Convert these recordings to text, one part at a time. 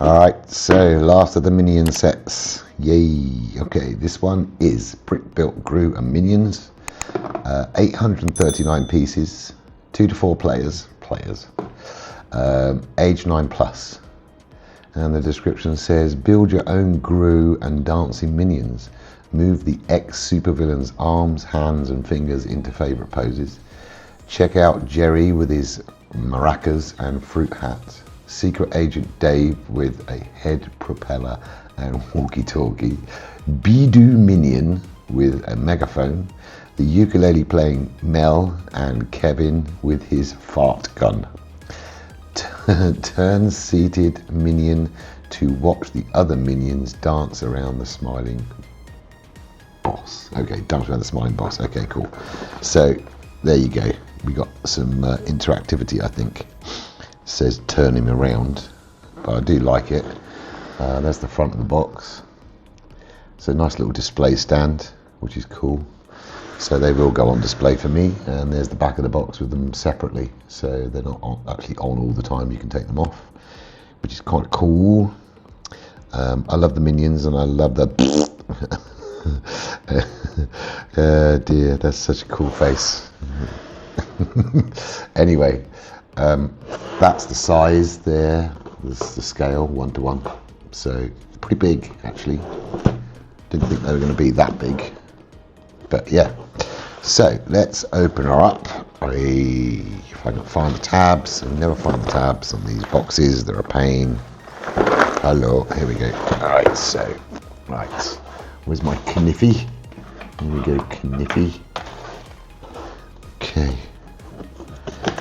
Alright, so last of the minion sets. Yay. Okay, this one is Brick Built Gru and Minions. 839 pieces, 2 to 4 players, age 9 plus. And the description says, build your own Gru and dancing minions. Move the ex-supervillain's arms, hands and fingers into favourite poses. Check out Jerry with his maracas and fruit hat. Secret Agent Dave with a head propeller and walkie-talkie. Bidoo Minion with a megaphone. The ukulele playing Mel and Kevin with his fart gun. Turn seated minion to watch the other minions dance around the smiling boss. Okay, dance around the smiling boss. Okay, cool. So there you go. We got some interactivity, I think. It says turn him around, but I do like it. There's the front of the box. It's a nice little display stand, which is cool. So they will go on display for me. And there's the back of the box with them separately, so they're not actually on all the time. You can take them off, which is quite cool. I love the minions, and I love the dear, that's such a cool face. Anyway, that's the size there. This is the scale, 1:1. So pretty big, actually. Didn't think they were going to be that big, but yeah. So let's open her up. If I can find the tabs, I never find the tabs on these boxes. They're a pain. Hello, here we go. All right, so where's my kniffy? Here we go, kniffy. Okay.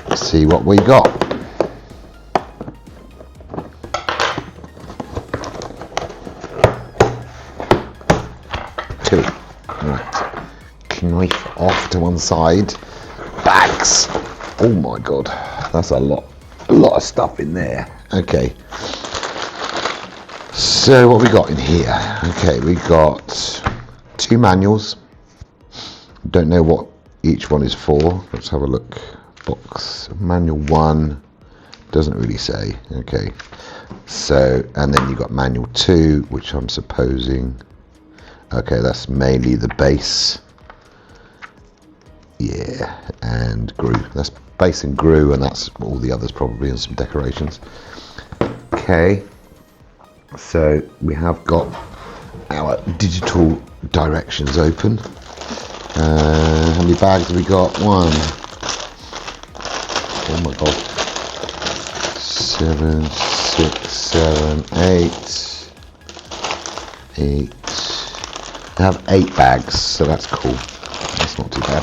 Let's see what we got. Two. Right. Knife off to one side. Bags. Oh my god, that's a lot of stuff in there. Okay. So what we got in here? Okay, we got 2 manuals. Don't know what each one is for. Let's have a look. Box manual 1 doesn't really say. Okay, so and then you got manual 2, which I'm supposing, okay, that's mainly the base, yeah, and Gru. That's base and Gru, and that's all the others probably, and some decorations. Okay, so we have got our digital directions open. How many bags have we got? 1. Oh my god. 7, 6, 7, 8. 8. I have 8 bags, so that's cool. That's not too bad.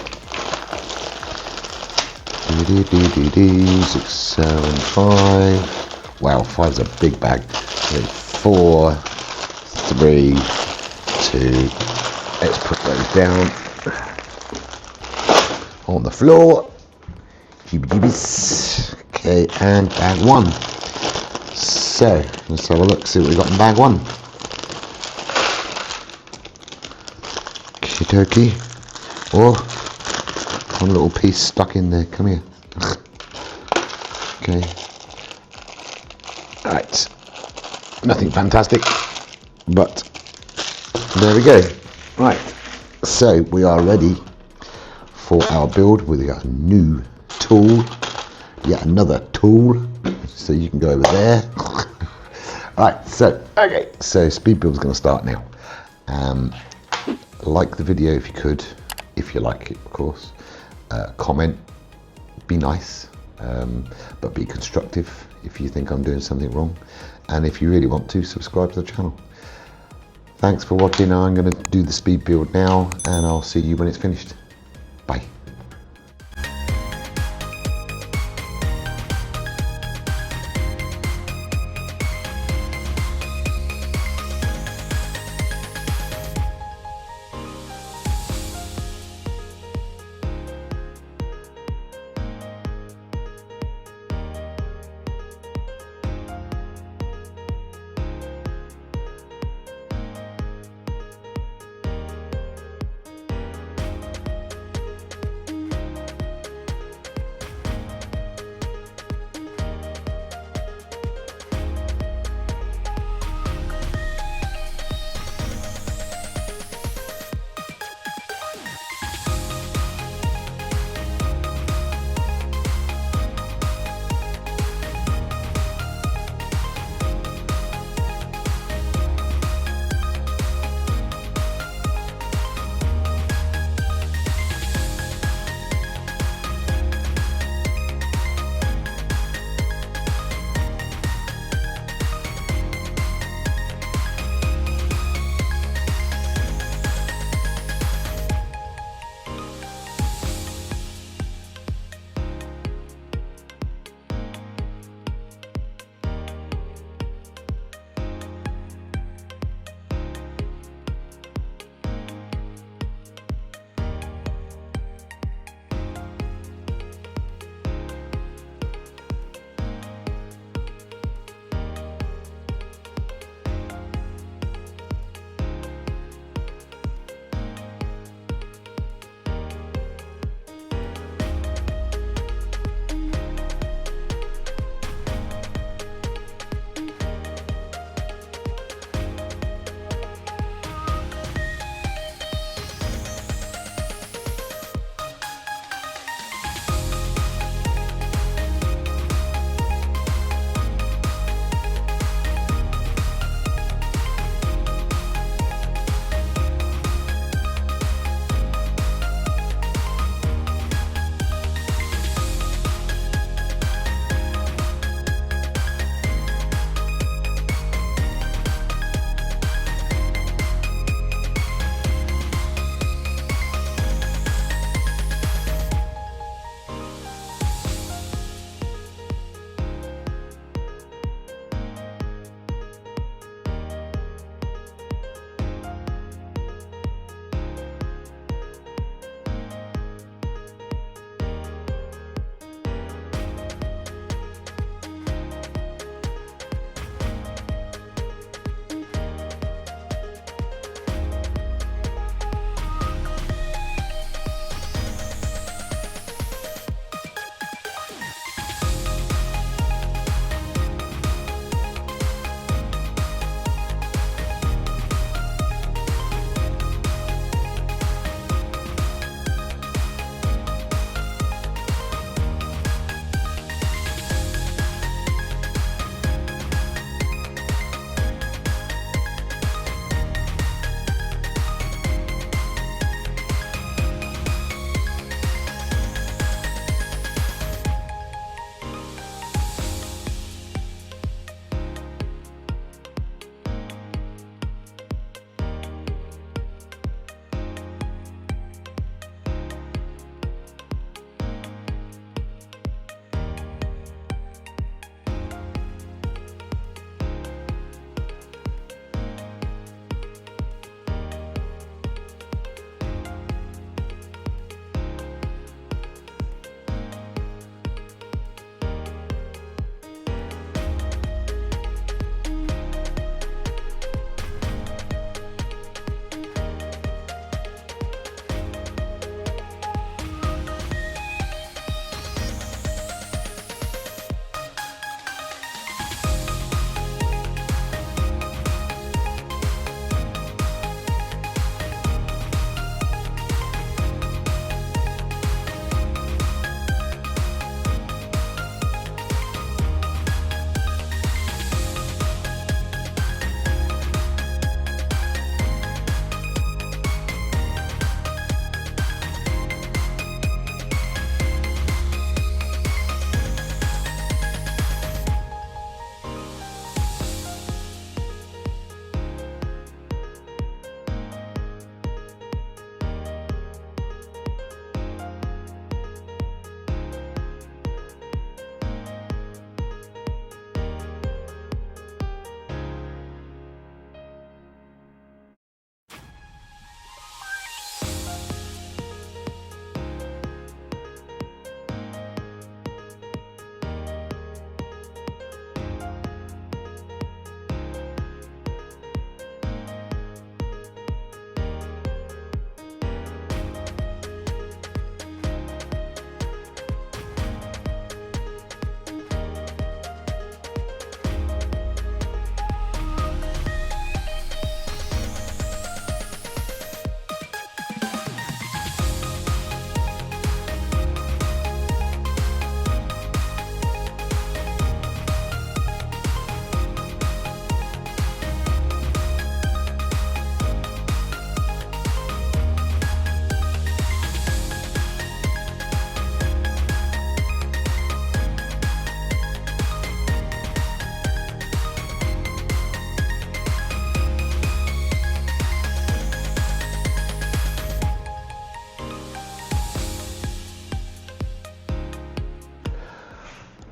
6, 7, 5. Wow, 5's a big bag. 4, 3, 2. Let's put those down on the floor. Okay, and bag 1. So let's have a look, see what we got in bag 1. Okie dokie. Oh, one little piece stuck in there. Come here. Okay. Right. Nothing fantastic, but there we go. Right. So we are ready for our build with a new tool, yet another tool, so you can go over there. Right, so okay, so speed build is going to start now. Like the video if you could, if you like it, of course. Comment, be nice, but be constructive if you think I'm doing something wrong, and if you really want to, subscribe to the channel. Thanks for watching. I'm going to do the speed build now, and I'll see you when it's finished. Bye.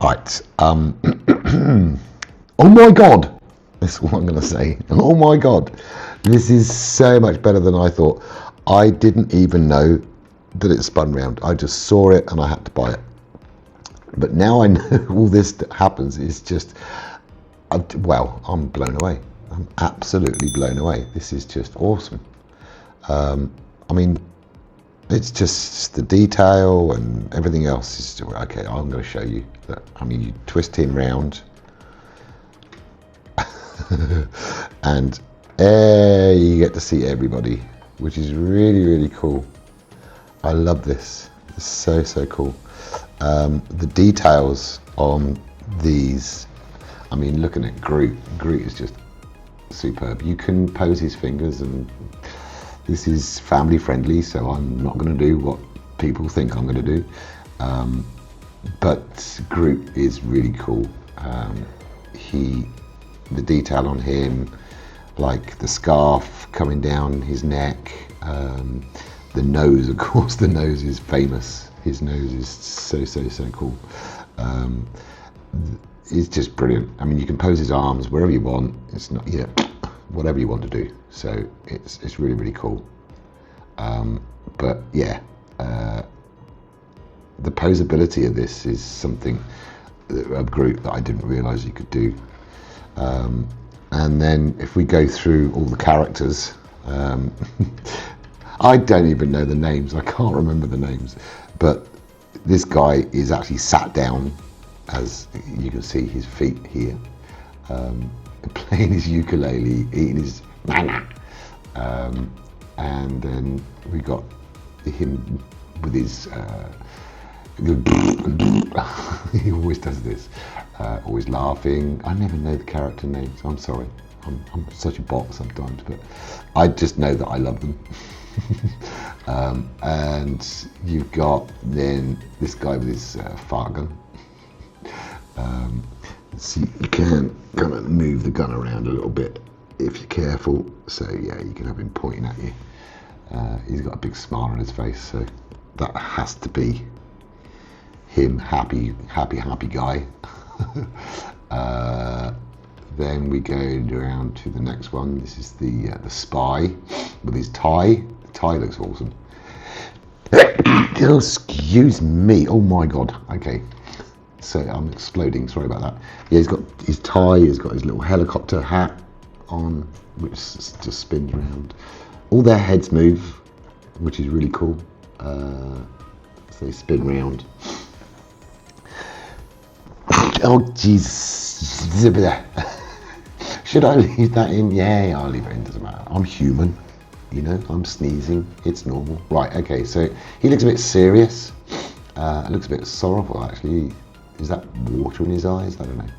Right. Oh my God! That's what I'm going to say. Oh my God! This is so much better than I thought. I didn't even know that it spun round. I just saw it and I had to buy it. But now I know all this that happens. It's just, well, I'm blown away. I'm absolutely blown away. This is just awesome. I mean, it's just the detail and everything else is still, okay. I'm going to show you that. I mean, you twist him round and you get to see everybody, which is really, really cool. I love this. It's so cool. The details on these, I mean, looking at Groot is just superb. You can pose his fingers, and this is family friendly, so I'm not going to do what people think I'm going to do. But Groot is really cool. The detail on him, like the scarf coming down his neck, the nose, of course, the nose is famous. His nose is so cool. It's just brilliant. I mean, you can pose his arms wherever you want. It's not, yeah, whatever you want to do. So it's really, really cool. But yeah, the posability of this is something, a Groot, that I didn't realise you could do. And then if we go through all the characters, I don't even know the names. I can't remember the names. But this guy is actually sat down, as you can see his feet here, playing his ukulele, eating his mana. And then we got him with his he always does this, always laughing. I never know the character names. I'm sorry. I'm such a bot sometimes, but I just know that I love them. And you've got then this guy with his fart gun. So you can kind of move the gun around a little bit if you're careful. So yeah, you can have him pointing at you. He's got a big smile on his face, so that has to be him. Happy guy. Then we go around to the next one. This is the spy with his tie. The tie looks awesome. Excuse me. Oh my God. Okay. So I'm exploding. Sorry about that. Yeah, he's got his tie. He's got his little helicopter hat on, which just spins around. All their heads move, which is really cool. So they spin round. Oh jeez. Should I leave that in? Yeah, I'll leave it in, doesn't matter. I'm human, you know, I'm sneezing, it's normal. Right, okay, so he looks a bit serious. It looks a bit sorrowful, actually. Is that water in his eyes? I don't know.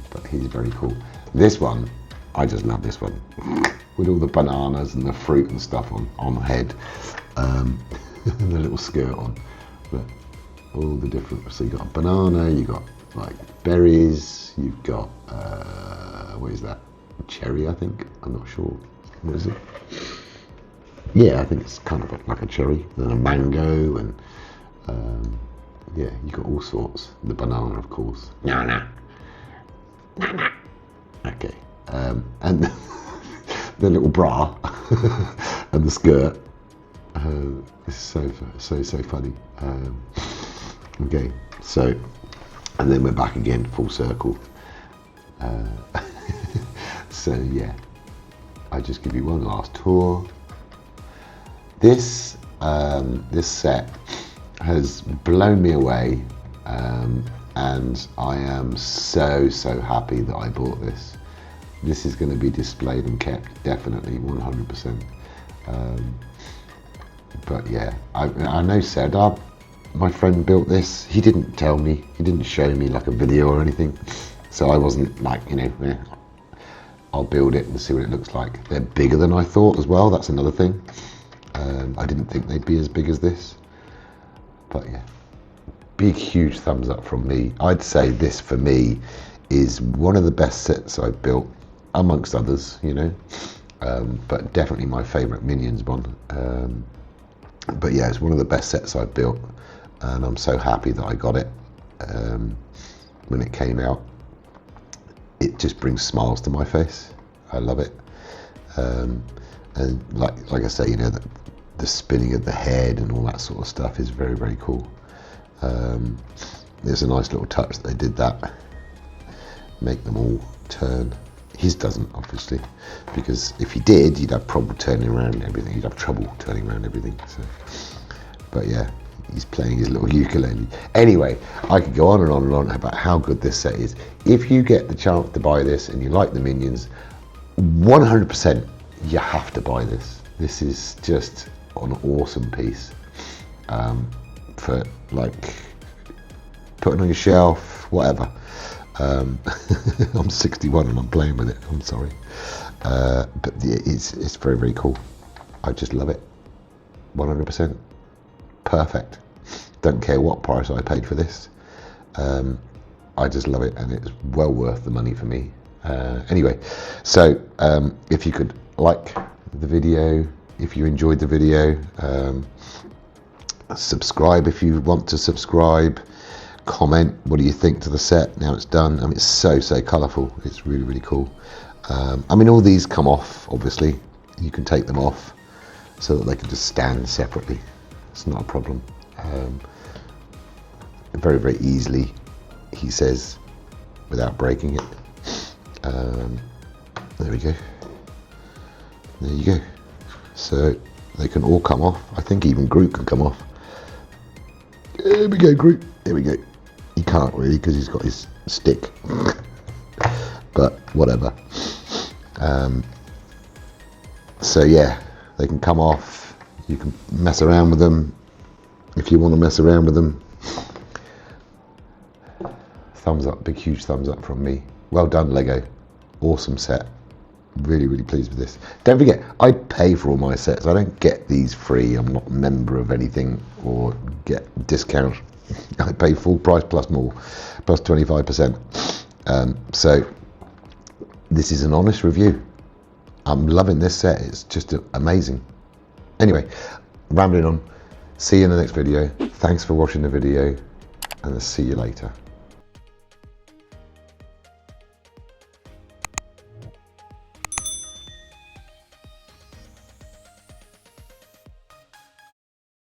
But he's very cool. This one, I just love this one. With all the bananas and the fruit and stuff on the head. And the little skirt on. But all the different, so you got a banana, you got like berries, you've got what is that, cherry, I think, I'm not sure, what is it? Yeah, I think it's kind of like a cherry, and a mango, and yeah, you got all sorts. The banana, of course. No. Okay, and the little bra and the skirt is so funny. Okay, so, and then we're back again, full circle. So yeah, I just give you one last tour. This set has blown me away, and I am so happy that I bought this. This is going to be displayed and kept, definitely, 100%. But yeah, I know Serdar, my friend, built this. He didn't tell me, he didn't show me like a video or anything, so I wasn't like, you know, I'll build it and see what it looks like. They're bigger than I thought as well, that's another thing. I didn't think they'd be as big as this, but yeah, big huge thumbs up from me. I'd say this for me is one of the best sets I've built, amongst others, you know, but definitely my favourite Minions one. But yeah, it's one of the best sets I've built, and I'm so happy that I got it. when it came out. It just brings smiles to my face. I love it. And like I say, you know, the spinning of the head and all that sort of stuff is very, very cool. There's a nice little touch that they did that. Make them all turn. His doesn't, obviously, because if he did, you'd have trouble turning around everything. You'd have trouble turning around everything. So, but yeah, he's playing his little ukulele. Anyway, I could go on and on and on about how good this set is. If you get the chance to buy this and you like the Minions, 100% you have to buy this. This is just an awesome piece for like putting on your shelf, whatever. I'm 61 and I'm playing with it. I'm sorry, but it's very, very cool. I just love it. 100% perfect. Don't care what price I paid for this. I just love it, and it's well worth the money for me. Anyway, so if you could like the video, if you enjoyed the video, subscribe if you want to subscribe. Comment what do you think to the set now it's done. I mean, it's so colourful. It's really, really cool. I mean, all these come off, obviously. You can take them off so that they can just stand separately. It's not a problem. Very, very easily, he says, without breaking it. There we go. There you go. So they can all come off. I think even Groot can come off. There we go, Groot. There we go. He can't really because he's got his stick. But whatever. So yeah, they can come off. You can mess around with them if you want to mess around with them. Thumbs up, big huge thumbs up from me. Well done, Lego. Awesome set. Really, really pleased with this. Don't forget, I pay for all my sets. I don't get these free. I'm not a member of anything or get discount. I pay full price plus more, plus 25%. So this is an honest review. I'm loving this set. It's just amazing. Anyway, rambling on. See you in the next video. Thanks for watching the video, and I'll see you later.